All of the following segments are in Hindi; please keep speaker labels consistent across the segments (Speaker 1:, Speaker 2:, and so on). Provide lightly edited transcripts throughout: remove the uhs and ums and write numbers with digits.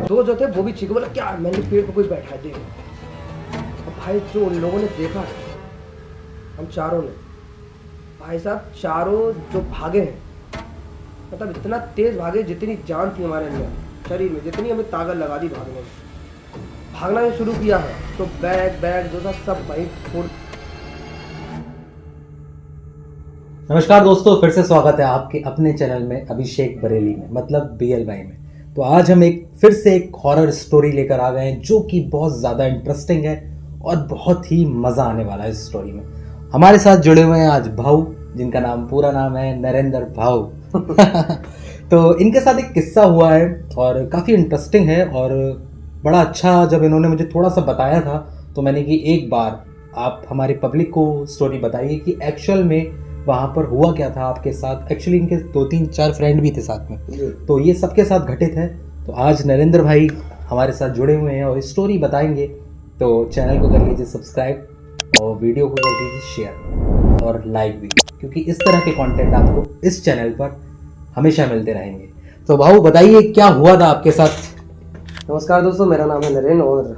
Speaker 1: दो जो थे वो भी चीखे, बोला क्या मैंने पेड़ पर कोई बैठा है देखो। अब भाई जो उन लोगों ने देखा है, हम चारों ने, भाई साहब चारों जो भागे हैं, मतलब इतना तेज भागे जितनी जान थी हमारे अंदर शरीर में, जितनी हमें ताकत लगा दी भागने में। भागना जो शुरू किया है तो बैग जो था सब वहीं फोड़।
Speaker 2: नमस्कार दोस्तों, फिर से स्वागत है आपके अपने चैनल में अभिषेक बरेली में, मतलब BLY में। तो आज हम फिर से एक हॉरर स्टोरी लेकर आ गए हैं जो कि बहुत ज़्यादा इंटरेस्टिंग है और बहुत ही मज़ा आने वाला है इस स्टोरी में। हमारे साथ जुड़े हुए हैं आज भाऊ, जिनका पूरा नाम है नरेंद्र भाऊ। तो इनके साथ एक किस्सा हुआ है और काफ़ी इंटरेस्टिंग है और बड़ा अच्छा। जब इन्होंने मुझे थोड़ा सा बताया था तो मैंने कि एक बार आप हमारी पब्लिक को स्टोरी बताइए कि एक्चुअल में वहाँ पर हुआ क्या था आपके साथ। एक्चुअली इनके 2-3-4 फ्रेंड भी थे साथ में, तो ये सबके साथ घटित है। तो आज नरेंद्र भाई हमारे साथ जुड़े हुए हैं और स्टोरी बताएंगे। तो चैनल को कर लीजिए सब्सक्राइब और वीडियो को कर दीजिए शेयर और लाइक भी, क्योंकि इस तरह के कंटेंट आपको इस चैनल पर हमेशा मिलते रहेंगे। तो भाऊ बताइए क्या हुआ था आपके साथ।
Speaker 1: नमस्कार दोस्तों, मेरा नाम है नरेंद्र और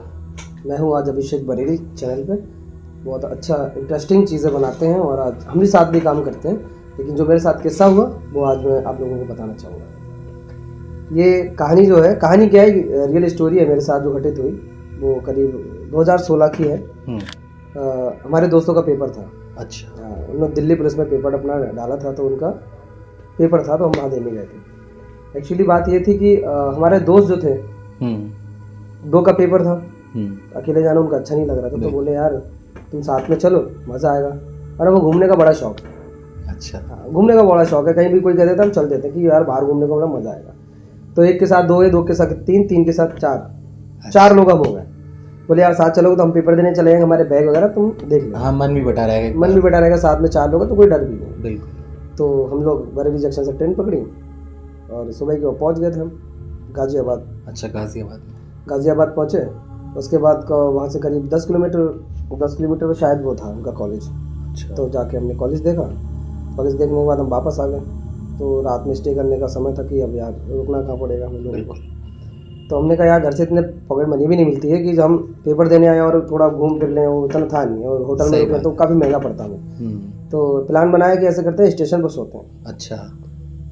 Speaker 1: मैं हूँ आज अभिषेक बरेली चैनल पे। बहुत अच्छा इंटरेस्टिंग चीज़ें बनाते हैं और आज हम भी साथ भी काम करते हैं, लेकिन जो मेरे साथ किस्सा हुआ वो आज मैं आप लोगों को बताना चाहूँगा। ये कहानी जो है, कहानी क्या है, रियल स्टोरी है मेरे साथ जो घटित हुई। वो करीब 2016 की है। हमारे दोस्तों का पेपर था।
Speaker 2: अच्छा।
Speaker 1: उन्होंने दिल्ली पुलिस में पेपर अपना डाला था, तो उनका पेपर था तो हम वहाँ देने गए थे। एक्चुअली बात ये थी कि हमारे दोस्त जो थे, दो का पेपर था, अकेले जाना उनका अच्छा नहीं लग रहा था, तो बोले यार तुम साथ में चलो, मज़ा आएगा। और वो घूमने का बड़ा शौक है।
Speaker 2: अच्छा।
Speaker 1: हाँ, घूमने का बड़ा शौक है। कहीं भी कोई कहते थे हम चल देते कि यार बाहर घूमने का बड़ा मज़ा आएगा। तो एक के साथ दो है, दो के साथ तीन, तीन के साथ चार लोग अब हो गए। बोले यार साथ चलोगे तो हम पेपर देने चले जाएंगे, हमारे बैग वगैरह तुम देख लो।
Speaker 2: हाँ, मन भी बटा रहेगा,
Speaker 1: साथ में 4 लोग हैं तो कोई डर भी नहीं।
Speaker 2: बिल्कुल।
Speaker 1: तो हम लोग बरेली जंक्शन से ट्रेन पकड़ी और सुबह के पहुँच गए थे हम गाज़ियाबाद।
Speaker 2: अच्छा,
Speaker 1: गाज़ियाबाद पहुँचे। उसके बाद वहाँ से करीब 10 किलोमीटर में शायद वो था उनका कॉलेज।
Speaker 2: अच्छा।
Speaker 1: तो जाके हमने कॉलेज देखा। कॉलेज देखने के बाद हम वापस आ गए। तो रात में स्टे करने का समय था कि अब यार रुकना कहाँ पड़ेगा हम लोगों को। तो हमने कहा यार घर से इतने पॉकेट मनी भी नहीं मिलती है कि हम पेपर देने आए और थोड़ा घूम फिर लें, वो इतना था नहीं। और होटल में रुके तो काफ़ी महंगा पड़ता हमें। तो प्लान बनाया कि ऐसे करते हैं, स्टेशन पर सोते हैं।
Speaker 2: अच्छा।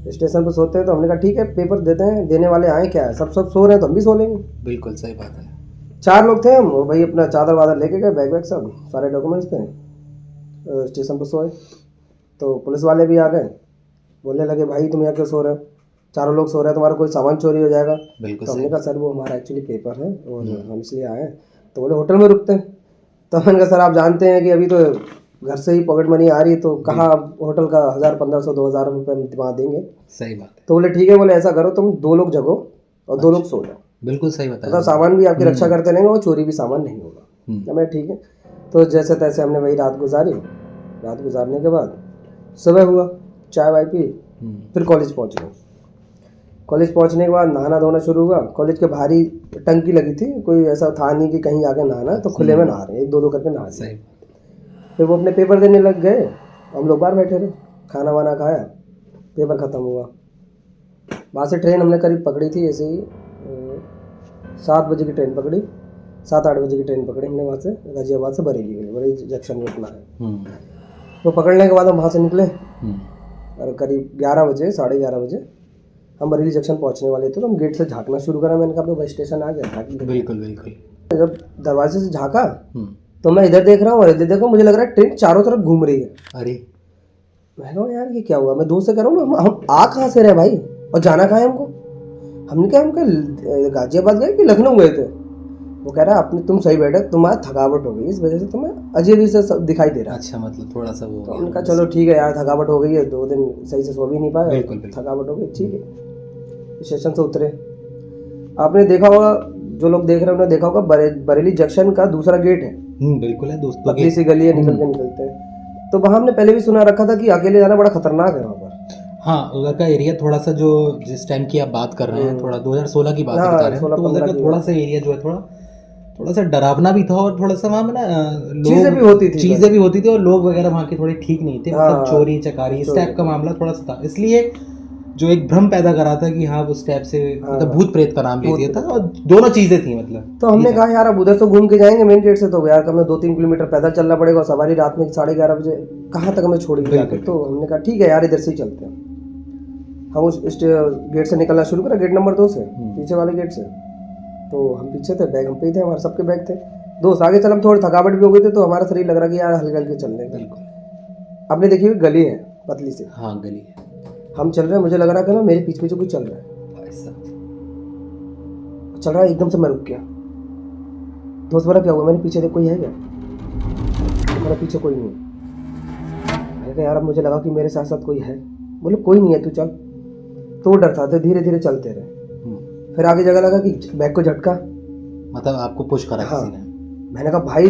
Speaker 1: स्टेशन पर सोते हैं तो हमने कहा ठीक है पेपर देते हैं, देने वाले आए क्या है, सब सो रहे हैं तो हम भी सो लेंगे।
Speaker 2: बिल्कुल सही बात है।
Speaker 1: 4 लोग थे हम, और भाई अपना चादर वादर लेके गए, बैग सब सारे डॉक्यूमेंट्स थे। स्टेशन पर सोए तो पुलिस वाले भी आ गए। बोलने लगे भाई तुम यहाँ क्यों सो रहे हो, चारों लोग सो रहे हैं, तुम्हारा कोई सामान चोरी हो जाएगा। तो हमने कहा सर वो हमारा एक्चुअली पेपर है और हम इसलिए आए हैं। तो बोले होटल में रुकते हैं। तो मैंने कहा सर आप जानते हैं कि अभी तो घर से ही पॉकेट मनी आ रही है, तो कहाँ होटल का 1000-1500-2000 रुपये वहाँ देंगे।
Speaker 2: सही बात है।
Speaker 1: तो बोले ठीक है, बोले ऐसा करो तुम 2 लोग जगो और 2 लोग सो जाओ।
Speaker 2: बिल्कुल सही बताया।
Speaker 1: मतलब सामान भी आपकी रक्षा करते रहेंगे और चोरी भी सामान नहीं होगा। तो मैं ठीक है। तो जैसे तैसे हमने वही रात गुजारी। रात गुजारने के बाद सुबह हुआ, चाय वाय पी, फिर कॉलेज पहुंच गए। कॉलेज पहुंचने के बाद नहाना धोना शुरू हुआ। कॉलेज के भारी टंकी लगी थी, कोई ऐसा था नहीं कि कहीं आके नहाना, तो खुले में नहा रहे, 1-2 करके नहा रहे। फिर वो अपने पेपर देने लग गए, हम लोग बाहर बैठे रहे, खाना वाना खाया, पेपर ख़त्म हुआ। वहाँ से ट्रेन हमने करीब पकड़ी थी ऐसे ही 7 बजे की ट्रेन पकड़ी, 7-8 बजे की ट्रेन पकड़ी हमने वहाँ से गाज़ियाबाद से बरेली जंक्शन में उतना है। तो पकड़ने के बाद हम वहाँ से निकले और करीब 11 बजे, 11:30 बजे हम बरेली जंक्शन पहुँचने वाले थे। तो हम गेट से झाँकना शुरू करा। मैंने कहा बस स्टेशन आ गया।
Speaker 2: बिल्कुल बिल्कुल।
Speaker 1: जब दरवाजे से झाँका तो मैं इधर देख रहा हूँ और इधर देखो, मुझे लग रहा है ट्रेन चारों तरफ घूम रही है।
Speaker 2: अरे
Speaker 1: मैं कहा यार ये क्या हुआ। मैं दोस्त से कह रहा हूँ हम आ कहाँ से रहे भाई और जाना कहाँ है हमको। हमने कहा हम गाज़ियाबाद गए कि लखनऊ गए थे। वो कह रहा है तुम सही बैठे, तुम्हारा थकावट हो गई, इस वजह से तुम्हें अजीब ही से दिखाई दे रहा है।
Speaker 2: अच्छा, मतलब थोड़ा सा वो।
Speaker 1: तो हमने कहा चलो ठीक है यार, थकावट हो गई है, 2 दिन सही से सो भी नहीं पाए, थकावट हो गई, ठीक है। स्टेशन से उतरे। आपने देखा होगा, जो लोग देख रहे हैं उन्होंने देखा होगा, बरेली जंक्शन का दूसरा गेट है।
Speaker 2: बिल्कुल है दोस्तों,
Speaker 1: पतली सी गली है, निकलते हैं। तो वहाँ हमने पहले भी सुना रखा था कि अकेले जाना बड़ा खतरनाक है वहाँ पर।
Speaker 2: हाँ, उधर का एरिया थोड़ा सा, जो जिस टाइम की आप बात कर रहे हैं, थोड़ा 2016 की बात बता रहे हैं, तो उधर का थोड़ा सा एरिया जो है थोड़ा सा डरावना भी था और थोड़ा सा वहाँ में ना
Speaker 1: चीज़ें भी होती थी
Speaker 2: और लोग वगैरह वहाँ के थोड़े ठीक नहीं थे। मतलब चोरी चकारी इस टाइप का मामला थोड़ा सा था। इसलिए जो एक भ्रम पैदा करा था कि हाँ उस टाइप से
Speaker 1: हाँ।
Speaker 2: मतलब भूत प्रेत का नाम ले दिया था, और दोनों चीजें थी मतलब।
Speaker 1: तो हमने कहा यार अब उधर से घूम के जाएंगे मेन गेट से, तो यार हमें 2-3 किलोमीटर पैदल चलना पड़ेगा, और सवारी रात में 11:30 बजे कहाँ तक हमें छोड़ेगी जाकर। तो हमने कहा ठीक है यार इधर से ही चलते हैं। हम उस गेट से निकलना शुरू करा, गेट नंबर 2 से, पीछे वाले गेट से। तो हम पीछे थे, बैग हम पे ही थे, हमारे सबके बैग थे। दोस्त आगे चल, हम थोड़ी थकावट भी हो गई थी, तो हमारा शरीर लग रहा कि यार हल्के हल्के चल रहे हैं। आपने देखी हुई गली है पतली सी,
Speaker 2: हाँ गली है।
Speaker 1: हम चल रहे हैं, मुझे लग रहा कि ना मेरे पीछे पीछे कोई चल रहा है, चल रहा है, एकदम से मैं रुक गया। दोस्त बोला क्या हुआ? मैंने पीछे देख, कोई है क्या? मेरा पीछे कोई नहीं। मैंने कहा यार अब मुझे लगा कि मेरे साथ साथ कोई है। बोले कोई नहीं है, तू चल। तो वो डरता था, धीरे धीरे चलते रहे। फिर आगे जगह लगा कि बैग को झटका,
Speaker 2: मतलब आपको पुश करा किसी ने।
Speaker 1: मैंने कहा भाई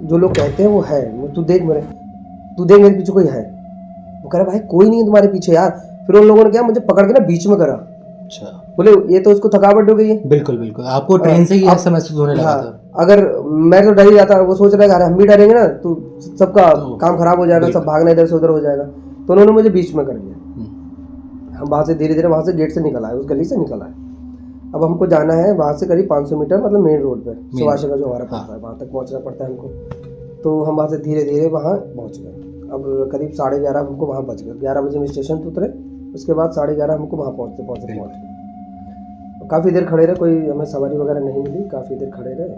Speaker 1: जो लोग कहते हैं वो है, तू देख मेरे पीछे कोई है। वो कह रहा भाई कोई नहीं है तुम्हारे पीछे यार। फिर उन लोगों ने क्या मुझे पकड़ के ना बीच में करा।
Speaker 2: अच्छा।
Speaker 1: बोले ये तो उसको थकावट हो गई है।
Speaker 2: बिल्कुल बिल्कुल, आपको ट्रेन से ही ऐसा महसूस होने लगा था।
Speaker 1: अगर मैं तो डर ही जाता, वो सोच रहा है हम भी डरेंगे ना तो सबका काम खराब हो जाएगा, सब भागना इधर से उधर हो जाएगा। तो उन्होंने मुझे बीच में कर लिया। हम वहाँ से धीरे धीरे वहाँ से गेट से निकल आए, उस गली से निकल आए। अब हमको जाना है वहाँ से करीब 500 मीटर, मतलब मेन रोड पे सुभाष का जो हमारा पड़ता है, वहाँ तक पहुँचना पड़ता है हमको। तो हम वहाँ से धीरे धीरे वहाँ पहुँच गए। अब करीब 11:30 हमको वहाँ बच गए। 11 बजे हम स्टेशन पे उतरे, उसके बाद 11:30 हमको वहाँ पहुँच गए। काफ़ी देर खड़े रहे, कोई हमें सवारी वगैरह नहीं मिली, काफ़ी देर खड़े रहे।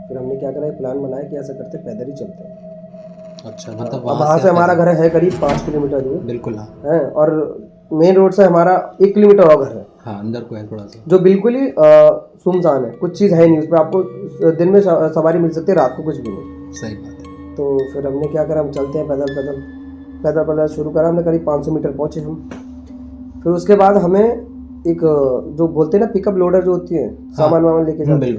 Speaker 1: फिर हमने क्या करा, प्लान बनाया कि ऐसा करते पैदल ही चलते हैं।
Speaker 2: अच्छा, मतलब
Speaker 1: वहाँ से हमारा घर है करीब 5 किलोमीटर दूर।
Speaker 2: बिल्कुल
Speaker 1: है, और मेन रोड से हमारा 1 किलोमीटर और घर है।
Speaker 2: हाँ, अंदर को है थोड़ा सा, जो
Speaker 1: बिल्कुल ही सुनसान है, कुछ चीज़ है नहीं उस पर। आपको दिन में सवारी मिल सकती है, रात को कुछ भी नहीं।
Speaker 2: सही बात है।
Speaker 1: तो फिर हमने क्या करा, हम चलते हैं पैदल शुरू करा। हमने करीब 500 मीटर पहुँचे हम। फिर उसके बाद हमें एक जो बोलते हैं ना पिकअप लोडर जो होती है, सामान वामान लेके जाती है,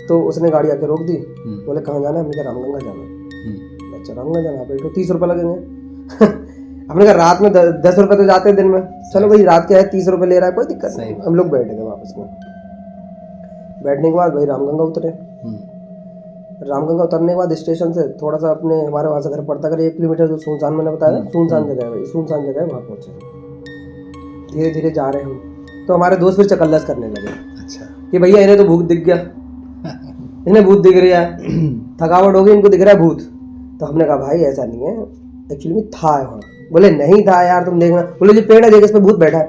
Speaker 1: तो उसने गाड़ी आके रोक दी। बोले कहाँ जाना है? हमने कहा रामगंगा जाना है। अच्छा रामगंगा जाना है, बैठो 30 रुपये लगेंगे। हमने कहा रात में 10 रुपये तो जाते हैं दिन में, चलो भाई रात क्या है 30 रुपये ले रहा है, कोई दिक्कत नहीं। हम लोग बैठ गए वापस में। बैठने के बाद भाई रामगंगा उतरे। रामगंगा उतरने के बाद स्टेशन से थोड़ा सा अपने हमारे वहाँ से घर पड़ता कर 1 किलोमीटर, जो सुनसान मैंने बताया, सुनसान जगह है भाई, सुनसान जगह है, वहाँ पहुँचे। धीरे धीरे जा रहे हम, तो हमारे दोस्त फिर चकल्लस करने लगे। अच्छा, कि भैया इन्हें तो भूत दिख गया, इन्हें भूत दिख रहा है, थकावट हो गई, इनको दिख रहा है भूत। तो हमने कहा भाई ऐसा नहीं है, एक्चुअली में था वहाँ। बोले नहीं था यार, तुम देखना। बोले जो पेड़ है देख, इस पे भूत बैठा है।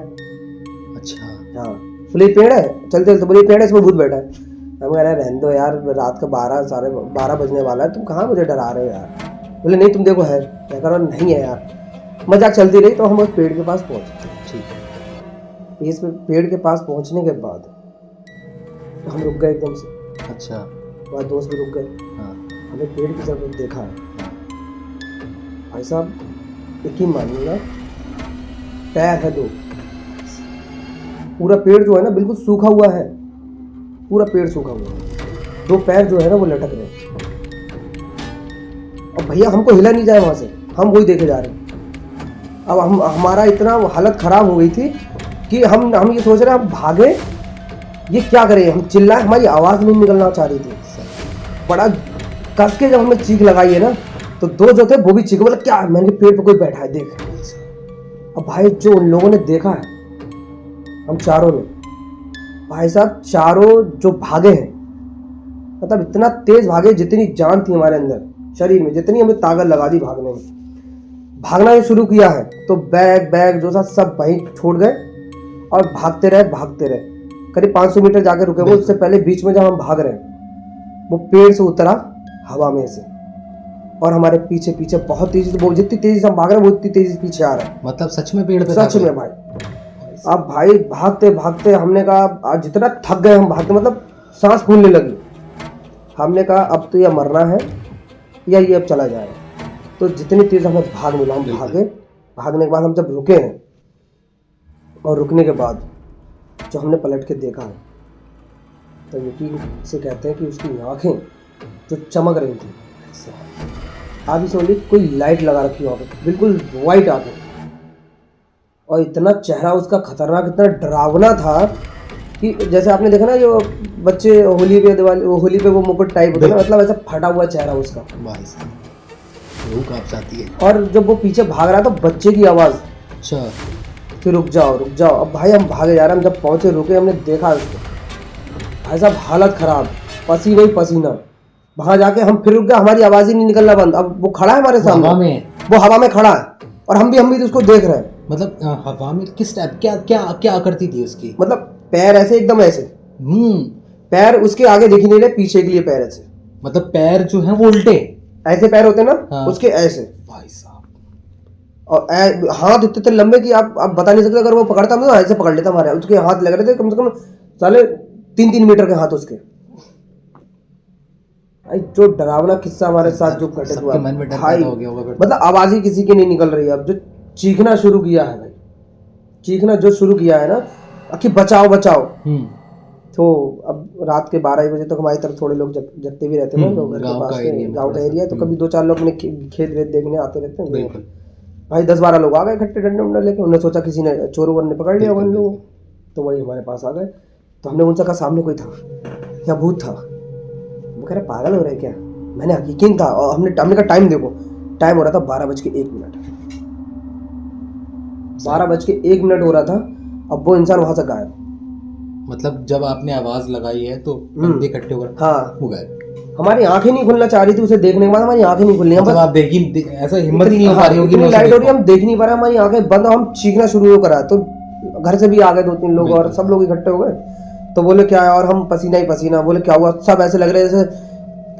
Speaker 1: अच्छा, हाँ। बोले पेड़ है, चलते चलते बोले पेड़ है, इस पे भूत बैठा है। हम कह रहे रहने दो यार, रात का 12 बजने वाला है, तुम कहाँ मुझे डरा रहे हो यार। बोले नहीं तुम देखो है। क्या करो, नहीं है यार, मजाक चलती रही। तो हम उस पेड़ के पास पहुँचे। ठीक है, इस पेड़ के पास पहुंचने के बाद हम रुक गए एकदम से। अच्छा, वहाँ दोस्त भी रुक गए। हाँ। हमें पेड़ की तरफ देखा है भाई साहब, यकीन मानिएगा, पैर है 2। पूरा पेड़ जो है ना बिल्कुल सूखा हुआ है, पूरा पेड़ सूखा हुआ है। 2 पैर जो है ना वो लटक रहे हैं। और भैया हमको हिला नहीं जाए वहाँ से, हम वही देखे जा रहे हैं। अब हमारा इतना हालत खराब हो गई थी कि हम ये सोच रहे हैं हम भागे, ये क्या करें, हम चिल्लाए, हमारी आवाज़ नहीं निकलना चाह रही थी। बड़ा कस के जब हमें चीख लगाई है ना, तो 2 जो थे वो भी चीखे, बोले क्या? मैंने पेड़ पे कोई बैठा है देख। अब भाई जो उन लोगों ने देखा है, हम चारों ने, भाई साहब चारों जो भागे हैं, मतलब इतना तेज भागे, जितनी जान थी हमारे अंदर शरीर में, जितनी हमें ताकत लगा दी भागने में, भागना शुरू किया है। तो बैग जो था सब वहीं छोड़ गए और भागते रहे। करीब 500 मीटर जाकर रुके। वो उससे पहले बीच में जब हम भाग रहे हैं, वो पेड़ से उतरा हवा में से, और हमारे पीछे बहुत तेजी से, वो जितनी तेजी से हम भाग रहे हैं वो उतनी तेजी से पीछे आ रहा है। मतलब सच में पेड़ पे? सच में भाई। अब भाई भागते हमने कहा जितना थक गए हम भागते, मतलब सांस फूलने लगी। हमने कहा अब तो यह मरना है या ये अब चला जाए। तो जितनी तेज हमें भाग मिला, हम भागने के बाद हम जब रुके हैं, और रुकने के बाद जो हमने पलट के देखा है, तो यकीन से कहते हैं कि उसकी आँखें जो चमक रही थी, आप ही समझिए कोई लाइट लगा रखी वहाँ पे, बिल्कुल वाइट आंखें, और इतना चेहरा उसका खतरनाक, इतना डरावना था कि जैसे आपने देखा ना जो बच्चे होली पे वो मुकुट टाइप होता है ना, मतलब ऐसा फटा हुआ चेहरा उसका, रूह कांप जाती है। और जब वो पीछे भाग रहा था, बच्चे की आवाज़। अच्छा। फिर रुक जाओ रुक जाओ। अब भाई हम भागे जा रहे हैं, हम जब पहुंचे रुके, हमने देखा उसको, भाई साहब हालत खराब, पसीना ही पसीना। वहां जाके हम फिर रुक गए, हमारी आवाज ही नहीं निकलना बंद। अब वो खड़ा है हमारे सामने, वो हवा में खड़ा है और हम भी उसको देख रहे हैं।
Speaker 2: मतलब हवा में किस टाइप, क्या क्या क्या आकृति थी उसकी?
Speaker 1: मतलब पैर ऐसे एकदम ऐसे, पैर उसके आगे दिख नहीं रहे, पीछे के लिए पैर ऐसे,
Speaker 2: मतलब पैर जो है वो उल्टे
Speaker 1: ऐसे पैर होते ना,
Speaker 2: हाँ।
Speaker 1: उसके ऐसे
Speaker 2: भाई साहब,
Speaker 1: और हाथ इतने लंबे कि आप बता नहीं सकते। अगर वो पकड़ता हमें तो ऐसे पकड़ लेता हमारे। उसके हाथ लग रहे थे कम से कम साले 3-3 मीटर के हाथ उसके। भाई जो डरावना किस्सा हमारे साथ जो घटित हुआ,
Speaker 2: सबके मन में डर पैदा हो गया होगा फिर।
Speaker 1: मतलब आवाज ही किसी की नहीं निकल रही है। अब जो चीखना शुरू किया है भाई, चीखना जो शुरू किया है ना कि बचाओ बचाओ। तो अब रात के 12 बजे तक हमारी तरफ थोड़े लोग जगते भी रहते हैं, लोग घर के पास गाँव का एरिया है, तो कभी 2-4 लोग अपने खेत वेत देखने आते रहते हैं। भाई 10-12 लोग आ गए इकट्ठे, डंडे उंडे लेके। उन्होंने सोचा किसी ने चोर वोर ने पकड़ लिया उन लोगों, तो वही हमारे पास आ गए। तो हमने उनसे कहा सामने कोई था या भूत था? वो कह रहे पागल हो रहे क्या? मैंने यकीन था। और हमने कहा टाइम देखो, टाइम हो रहा था 12:01। 12:01 हो रहा था। अब वो इंसान वहां से गायब।
Speaker 2: मतलब जब आपने आवाज लगाई है तो बंदे इकट्ठे हो गए,
Speaker 1: हाँ
Speaker 2: वो गए।
Speaker 1: हमारी आंखें नहीं खुलना चाह रही थी उसे देखने के बाद, हमारी आंखें नहीं खुल रही।
Speaker 2: मतलब आप देखी, ऐसा हिम्मत ही नहीं हो पा रही होगी,
Speaker 1: इतनी लाइट हो रही है, हम देख नहीं पा रहे, हमारी आंखें बंद, हम चीखना शुरू हो करा। तो घर से भी आ गए 2-3 लोग और सब लोग इकट्ठे हो गए। तो बोले क्या है, और हम पसीना ही पसीना। बोले क्या हुआ? सब ऐसे लग रहे जैसे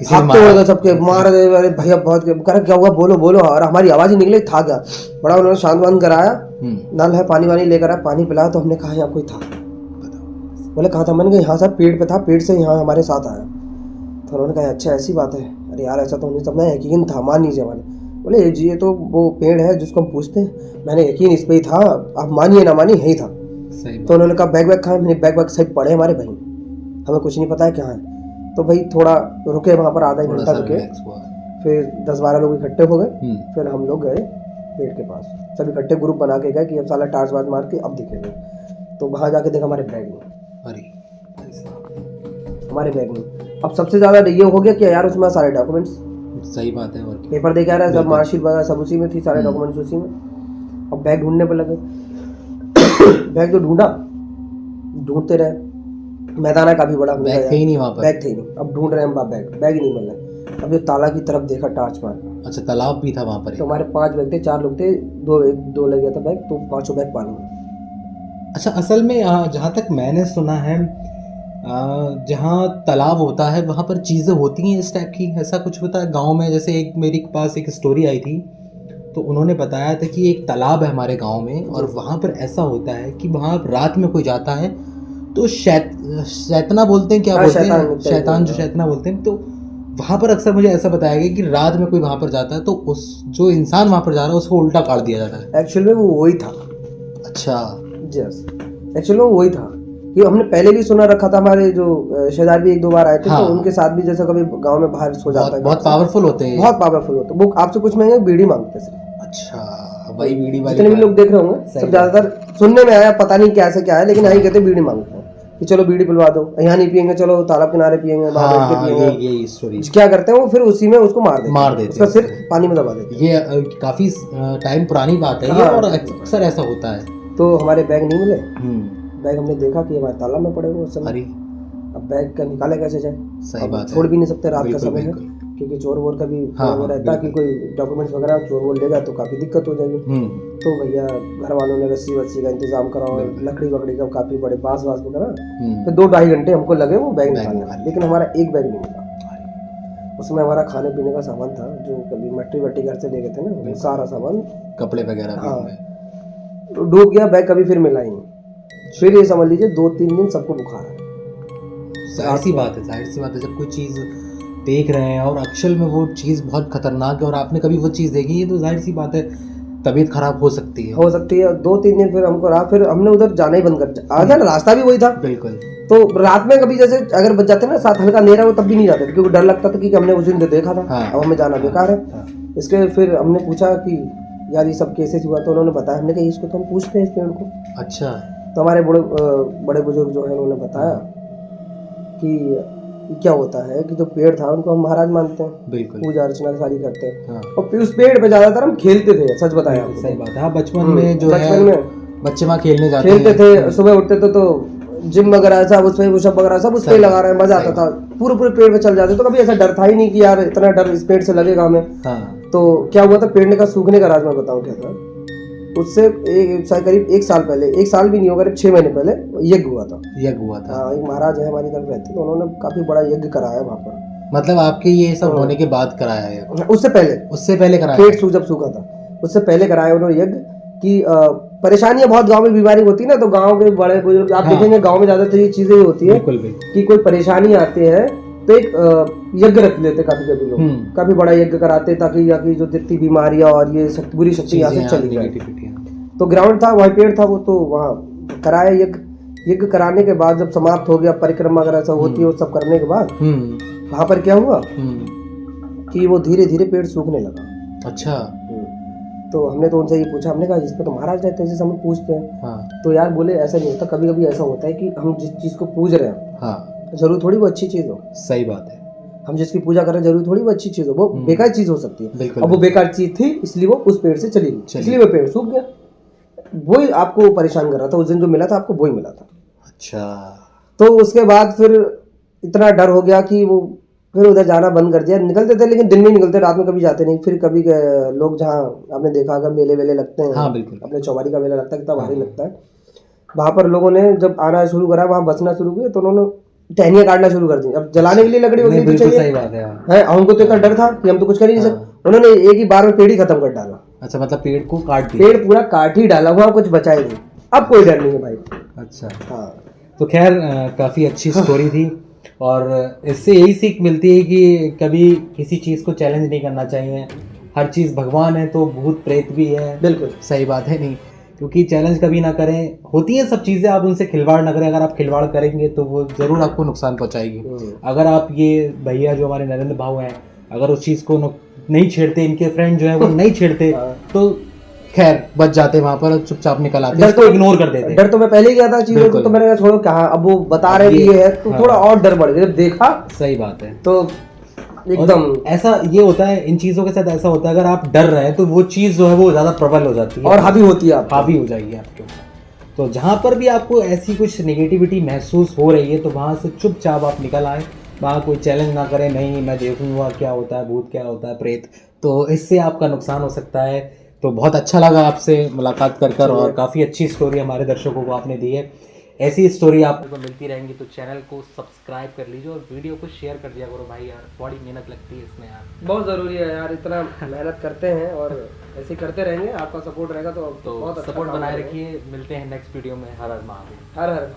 Speaker 1: हाथ तोड़ गए सबके, मार दे। अरे भैया बहुत क्या हुआ, बोलो बोलो। और हमारी आवाज ही निकले, था क्या बड़ा। उन्होंने शांत वांत कराया, नल है पानी वानी लेकर आया, पानी पिलाया। तो हमने कहा यहाँ कोई था? बोले कहा था? मैंने कहा यहाँ सर पेड़ पे था, पेड़ से यहाँ हमारे साथ आया। तो उन्होंने कहा अच्छा ऐसी बात है? अरे यार ऐसा तो नहीं, सब मैं यकीन था, मान लीजिए हमारे। बोले जी ये तो वो पेड़ है जिसको हम पूछते हैं, मैंने यकीन इस पे ही था, आप मानिए ना मानिए यही था। तो उन्होंने कहा बैग वैग कहाँ है? मैंने बैग वैग सही पड़े हमारे भाई, हमें कुछ नहीं पता है क्या है। तो भाई थोड़ा रुके वहाँ पर, आधा घंटा रुके। फिर 10-12 लोग इकट्ठे हो गए। फिर हम लोग गए पेड़ के पास, सब इकट्ठे ग्रुप बना के गए कि अब साला टार्च वार्च मार के अब दिखेंगे। तो वहाँ जाके देखा हमारे बैग में, हमारे बैग में। अब सबसे ज्यादा ये हो गया कि यार उसमें सारे डॉक्यूमेंट्स,
Speaker 2: सही बात है, और
Speaker 1: पेपर दे के आ रहा है, सब मार्कशीट वगैरह सब उसी में थी, सारे डॉक्यूमेंट्स उसी में। अब बैग ढूंढने पर लगे। बैग जो ढूंढते रहे, मैदान है काफी बड़ा,
Speaker 2: बैग थे ही नहीं वहाँ पर।
Speaker 1: बैग थे ही नहीं। अब ढूंढ रहे हैं हम बैग ही नहीं मिल रहा। अब ये ताला की तरफ देखा टार्च मार।
Speaker 2: अच्छा तालाब भी था वहाँ पर?
Speaker 1: तो हमारे 5 बैग थे, 4 लोग थे, दो लग गया था बैग, तो 5 बैग पानी में।
Speaker 2: अच्छा असल में जहाँ तक मैंने सुना है, जहाँ तालाब होता है वहाँ पर चीज़ें होती हैं इस टाइप की, ऐसा कुछ होता है गांव में। जैसे एक मेरे पास एक स्टोरी आई थी, तो उन्होंने बताया था कि एक तालाब है हमारे गांव में, और वहाँ पर ऐसा होता है कि वहाँ रात में कोई जाता है तो शैतना बोलते हैं, क्या बोलते हैं, शैतान, जो शैतना बोलते हैं। तो वहाँ पर अक्सर मुझे ऐसा बताया गया कि रात में कोई वहाँ पर जाता है तो उस जो इंसान वहाँ पर जा रहा है उसको उल्टा काट दिया जाता है।
Speaker 1: एक्चुअली में वो वही था।
Speaker 2: अच्छा
Speaker 1: यस, एक्चुअली वो वही था कि हमने पहले भी सुना रखा था। हमारे जो रिश्तेदार भी 1-2 बार आए थे, तो उनके साथ भी जैसे कभी गांव में बाहर सो जाता है।
Speaker 2: बहुत पावरफुल होते हैं,
Speaker 1: बहुत पावरफुल होते हैं। वो आपसे कुछ महंगे बीड़ी मांगते हैं।
Speaker 2: अच्छा वही बीड़ी वाले
Speaker 1: जितने भी लोग देख रहे होंगे सब ज्यादातर सुनने में आया, पता नहीं क्या है, लेकिन आई कहते बीड़ी मांगते हैं कि चलो बीड़ी पिलवा दो, यहाँ नहीं पियेंगे, चलो तालाब किनारे पियेंगे, बाहर बैठ के पियेंगे।
Speaker 2: यही स्टोरी।
Speaker 1: क्या करते हैं वो, फिर उसी में उसको मार देते
Speaker 2: हैं,
Speaker 1: उसका सिर पानी में दबा देते हैं।
Speaker 2: ये काफी टाइम पुरानी बात है, और अक्सर ऐसा होता है।
Speaker 1: तो हमारे बैग नहीं मिले। बैग हमने देखा कि हमारे तालाब में पड़े हुए उस समय। अब बैग का निकाले कैसे जाए?
Speaker 2: सही बात है,
Speaker 1: छोड़ भी नहीं सकते रात का समय है, क्योंकि चोर वोर का भी वो रहता है कि कोई डॉक्यूमेंट्स वगैरह चोर वोर ले जाए तो काफी दिक्कत हो जाएगी। तो भैया घर वालों ने रस्सी वस्सी का इंतजाम करा, और लकड़ी वकड़ी का काफी बड़े बांस वास वगैरह। फिर 2-2.5 घंटे हमको लगे वो बैग निकालने में, लेकिन हमारा एक बैग नहीं मिला। उसमें हमारा खाने पीने का सामान था, जो कभी मट्टी वट्टी घर से ले गए थे ना, वो सारा सामान,
Speaker 2: कपड़े वगैरह।
Speaker 1: हाँ, डूब गया बैग, कभी फिर मिला ही नहीं। फिर ये समझ लीजिए 2-3 दिन सबको बुखार है।
Speaker 2: जाहिर सी बात है, जब कोई चीज़ देख रहे हैं और एक्चुअल में वो चीज़ बहुत खतरनाक है और आपने कभी वो चीज़ देखी है, तो जाहिर सी बात है तबीयत खराब हो सकती है।
Speaker 1: 2-3 दिन फिर हमको रहा, फिर हमने उधर जाना ही बंद कर दिया। रास्ता भी वही था
Speaker 2: बिल्कुल।
Speaker 1: तो रात में कभी जैसे अगर बच जाते ना, साथ हल्का अंधेरा हो तब भी नहीं जाते थे, क्योंकि डर लगता था कि हमने उस दिन देखा था। अब हमें जाना बेकार है। इसके फिर हमने पूछा कि यार ये सब कैसे हुआ, तो उन्होंने बताया। हमने कहा इसको तो हम पूछते हैं इस पेड़ को। अच्छा। तो हमारे बड़े बुजुर्ग जो है उन्होंने बताया कि क्या होता है कि जो पेड़ था उनको हम महाराज मानते हैं, बिल्कुल पूजा अर्चना सारी करते हैं। और उस पेड़ पे ज्यादातर हम खेलते थे, सच बताया।
Speaker 2: सही बात है। बचपन में जो है बच्चे वहाँ खेलने जाते
Speaker 1: खेलते थे, सुबह उठते थे तो जिम वगैरह सब उस पे, पुशअप वगैरह सब उस पे लगा रहे हैं, मजा आता था। पूरे पूरे पेड़ पे चल जाते, तो कभी ऐसा डर था ही नहीं कि यार इतना डर इस पेड़ से लगेगा हमें। तो क्या हुआ था, पेड़ का सूखने का राज मैं बताऊं क्या था। उससे करीब 1 साल पहले, 1 साल भी नहीं होगा, करीब 6 महीने पहले यज्ञ हुआ था। हाँ, एक महाराज है हमारी तरफ रहते, तो उन्होंने काफी बड़ा यज्ञ कराया वहाँ पर।
Speaker 2: मतलब आपके ये सब होने के बाद कराया है?
Speaker 1: उससे पहले कराया, पेड़ जब सूखा था उससे पहले कराया उन्होंने यज्ञ की। परेशानियां बहुत गांव में, बीमारी होती है ना, तो गांव के बड़े बुजुर्ग आप देखेंगे गांव में ज्यादातर ये चीजें होती है कि कोई परेशानी आते हैं तो एक यज्ञ रख लेते, काफी लोग काफी बड़ा यज्ञ कराते ताकि यहाँ की जो जितनी बीमारियां और ये बुरी शक्ति यहाँ से चली जाए। तो ग्राउंड था, वही पेड़ था वो, तो वहाँ कराया यज्ञ कराने के बाद जब समाप्त हो गया, परिक्रमा वगैरह सब होती है, वो सब करने के बाद वहां पर क्या हुआ कि वो धीरे धीरे पेड़ सूखने लगा।
Speaker 2: अच्छा।
Speaker 1: तो हमने तो उनसे ये पूछा, हमने कहा जिस पे तो महाराज रहते हैं, जैसे हम पूछते हैं। तो यार बोले ऐसा नहीं होता, कभी कभी ऐसा होता है कि हम जिस चीज को पूज रहे हैं जरूर थोड़ी वो अच्छी चीज हो।
Speaker 2: सही बात है।
Speaker 1: हम जिसकी पूजा कर रहे हैं जरूर थोड़ी वो अच्छी चीज हो, वो बेकार चीज हो सकती है। अब वो बेकार चीज थी इसलिए वो उस पेड़ से चली गई, इसलिए वो पेड़ सूख गया। वही आपको परेशान कर रहा था उस दिन, जो मिला था आपको वही मिला था। अच्छा। तो उसके बाद फिर इतना डर हो गया कि वो फिर उधर जाना बंद कर दिया। निकलते थे लेकिन दिन में निकलते, रात में कभी जाते नहीं। फिर कभी लोग जहाँ आपने देखा होगा मेले वेले लगते हैं, हाँ बिल्कुल, अपने चौबारी का मेला लगता है, कितना भारी लगता है। वहाँ पर लोगों ने जब आना शुरू करा, वहाँ बसना शुरू किया, तो उन्होंने टहनियाँ काटना शुरू कर दी। अब जलाने के लिए लकड़ी वकड़ी तो चाहिए, सही बात है। हमको तो इतना डर था कि हम तो कुछ कर ही नहीं सकते। उन्होंने एक ही बार में पेड़ ही खत्म कर डाला। अच्छा, मतलब पेड़ को काट दिया? पेड़ पूरा काट ही डाला, वहाँ कुछ बचा ही नहीं। अब कोई डर नहीं है भाई। अच्छा, हाँ।
Speaker 2: तो खैर काफ़ी अच्छी स्टोरी थी, और इससे यही सीख मिलती है कि कभी किसी चीज़ को चैलेंज नहीं करना चाहिए। हर चीज़ भगवान है तो भूत प्रेत भी है। बिल्कुल सही बात है। नहीं, क्योंकि चैलेंज कभी ना करें, होती हैं सब चीज़ें, आप उनसे खिलवाड़ ना करें। अगर आप खिलवाड़ करेंगे तो वो ज़रूर आपको नुकसान पहुंचाएगी। अगर आप ये भैया जो हमारे नरेंद्र भाव हैं, अगर उस चीज़ को नहीं छेड़ते, इनके फ्रेंड जो है वो नहीं छेड़ते, तो खैर बच जाते वहां पर, चुपचाप निकल आते, डर तो इग्नोर कर देते।
Speaker 1: डर तो मैं पहले ही गया था चीजों को, तो मैंने कहा छोड़ो, कहा अब वो बता रहे भी है तो थोड़ा और डर बढ़ गया जब देखा।
Speaker 2: सही बात है। तो
Speaker 1: एकदम
Speaker 2: ऐसा ये होता है इन चीजों के साथ, ऐसा होता है अगर आप डर रहे हैं तो वो चीज जो है वो ज्यादा प्रबल हो जाती है
Speaker 1: और हावी होती है,
Speaker 2: हावी हो जाएगी आपके ऊपर। तो जहां पर भी आपको ऐसी कुछ नेगेटिविटी महसूस हो रही है तो वहां से चुपचाप आप निकल आए, वहाँ कोई चैलेंज ना करें, नहीं मैं देखूंगा क्या होता है, भूत क्या होता है, प्रेत, तो इससे आपका नुकसान हो सकता है। तो बहुत अच्छा लगा आपसे मुलाकात कर और काफ़ी अच्छी स्टोरी हमारे दर्शकों को आपने दी है। ऐसी स्टोरी आपको मिलती रहेंगी, तो चैनल को सब्सक्राइब कर लीजिए और वीडियो को शेयर कर दिया करो भाई, यार बड़ी मेहनत लगती है इसमें यार, बहुत ज़रूरी है यार, इतना मेहनत करते हैं और ऐसे करते रहेंगे, आपका सपोर्ट रहेगा तो बहुत सपोर्ट बनाए रखिए। मिलते हैं नेक्स्ट वीडियो में। हर हर महादेव। हर हर।